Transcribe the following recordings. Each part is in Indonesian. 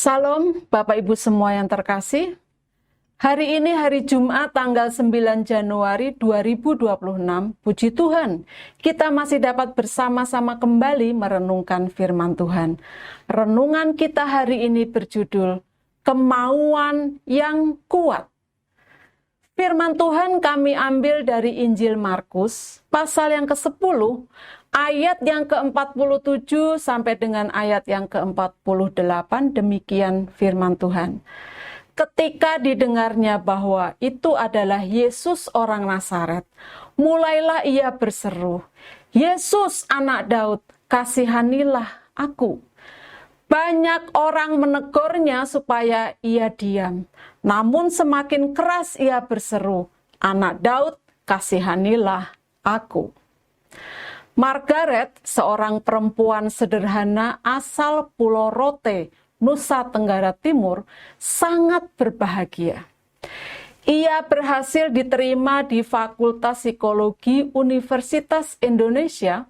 Salam Bapak Ibu semua yang terkasih. Hari ini hari Jumat tanggal 9 Januari 2026. Puji Tuhan, kita masih dapat bersama-sama kembali merenungkan firman Tuhan. Renungan kita hari ini berjudul Kemauan yang Kuat. Firman Tuhan kami ambil dari Injil Markus, pasal yang ke-10, ayat yang ke-47 sampai dengan ayat yang ke-48, demikian firman Tuhan. Ketika didengarnya bahwa itu adalah Yesus orang Nazaret, mulailah ia berseru, "Yesus anak Daud, kasihanilah aku." Banyak orang menegurnya supaya ia diam. Namun semakin keras ia berseru, "Anak Daud, kasihanilah aku." Margaret, seorang perempuan sederhana asal Pulau Rote, Nusa Tenggara Timur, sangat berbahagia. Ia berhasil diterima di Fakultas Psikologi Universitas Indonesia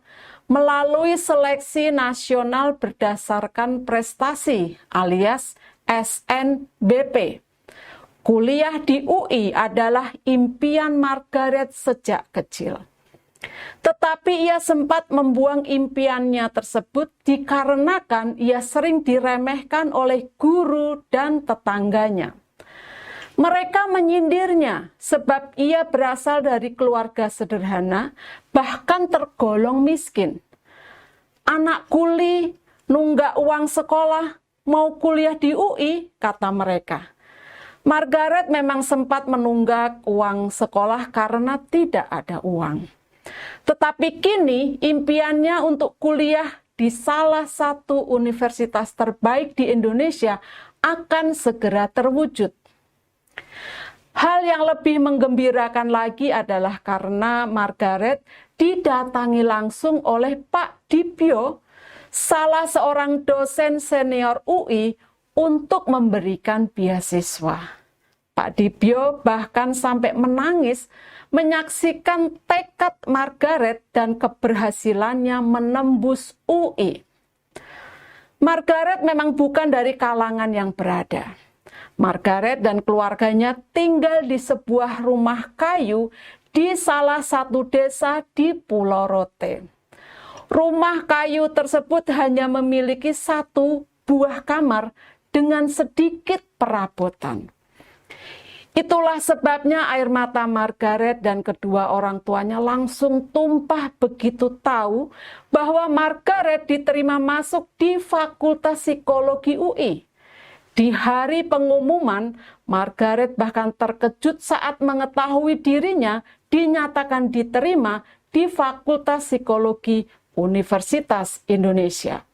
melalui seleksi nasional berdasarkan prestasi alias SNBP. Kuliah di UI adalah impian Margaret sejak kecil. Tetapi ia sempat membuang impiannya tersebut dikarenakan ia sering diremehkan oleh guru dan tetangganya. Mereka menyindirnya sebab ia berasal dari keluarga sederhana, bahkan tergolong miskin. Anak kuli, nunggak uang sekolah, mau kuliah di UI, kata mereka. Margaret memang sempat menunggak uang sekolah karena tidak ada uang. Tetapi kini impiannya untuk kuliah di salah satu universitas terbaik di Indonesia akan segera terwujud. Hal yang lebih menggembirakan lagi adalah karena Margaret didatangi langsung oleh Pak Dibyo, salah seorang dosen senior UI, untuk memberikan beasiswa. Pak Dibyo bahkan sampai menangis menyaksikan tekad Margaret dan keberhasilannya menembus UI. Margaret memang bukan dari kalangan yang berada. Margaret dan keluarganya tinggal di sebuah rumah kayu di salah satu desa di Pulau Rote. Rumah kayu tersebut hanya memiliki satu buah kamar dengan sedikit perabotan. Itulah sebabnya air mata Margaret dan kedua orang tuanya langsung tumpah begitu tahu bahwa Margaret diterima masuk di Fakultas Psikologi UI. Di hari pengumuman, Margaret bahkan terkejut saat mengetahui dirinya dinyatakan diterima di Fakultas Psikologi Universitas Indonesia.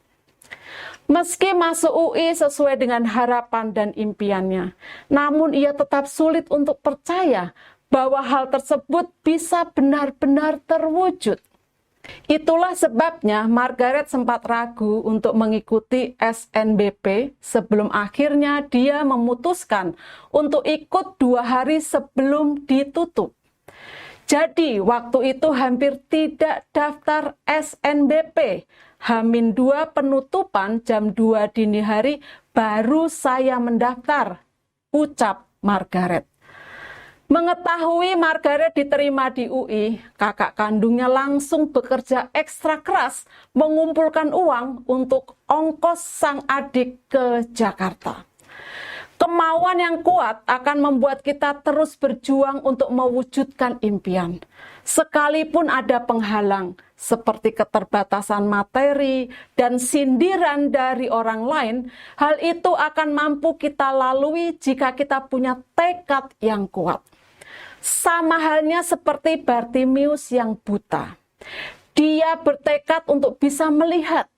Meski masuk UI sesuai dengan harapan dan impiannya, namun ia tetap sulit untuk percaya bahwa hal tersebut bisa benar-benar terwujud. Itulah sebabnya Margaret sempat ragu untuk mengikuti SNBP sebelum akhirnya dia memutuskan untuk ikut 2 hari sebelum ditutup. Jadi waktu itu hampir tidak daftar SNBP. H-2 penutupan jam 2 dini hari baru saya mendaftar, ucap Margaret. Mengetahui Margaret diterima di UI, kakak kandungnya langsung bekerja ekstra keras mengumpulkan uang untuk ongkos sang adik ke Jakarta. Kemauan yang kuat akan membuat kita terus berjuang untuk mewujudkan impian. Sekalipun ada penghalang, seperti keterbatasan materi dan sindiran dari orang lain, hal itu akan mampu kita lalui jika kita punya tekad yang kuat. Sama halnya seperti Bartimius yang buta. Dia bertekad untuk bisa melihat,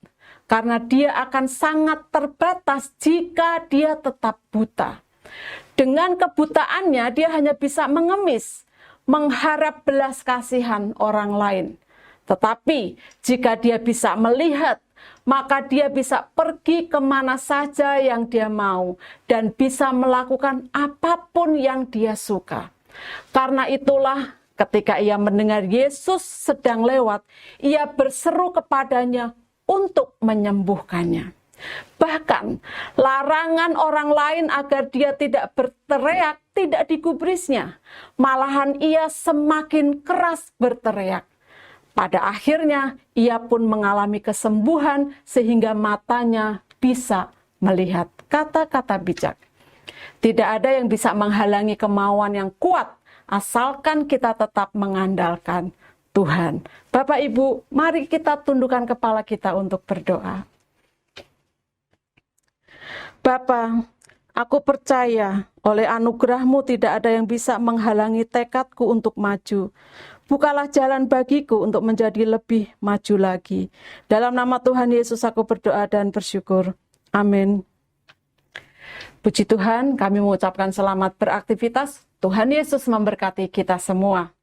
karena dia akan sangat terbatas jika dia tetap buta. Dengan kebutaannya, dia hanya bisa mengemis, mengharap belas kasihan orang lain. Tetapi jika dia bisa melihat, maka dia bisa pergi kemana saja yang dia mau dan bisa melakukan apapun yang dia suka. Karena itulah ketika ia mendengar Yesus sedang lewat, ia berseru kepadanya untuk menyembuhkannya. Bahkan larangan orang lain agar dia tidak berteriak tidak digubrisnya. Malahan ia semakin keras berteriak. Pada akhirnya ia pun mengalami kesembuhan sehingga matanya bisa melihat. Kata-kata bijak. Tidak ada yang bisa menghalangi kemauan yang kuat asalkan kita tetap mengandalkan Tuhan. Bapak Ibu, mari kita tundukkan kepala kita untuk berdoa. Bapa, aku percaya oleh anugerah-Mu tidak ada yang bisa menghalangi tekadku untuk maju. Bukalah jalan bagiku untuk menjadi lebih maju lagi. Dalam nama Tuhan Yesus aku berdoa dan bersyukur. Amin. Puji Tuhan, kami mengucapkan selamat beraktivitas. Tuhan Yesus memberkati kita semua.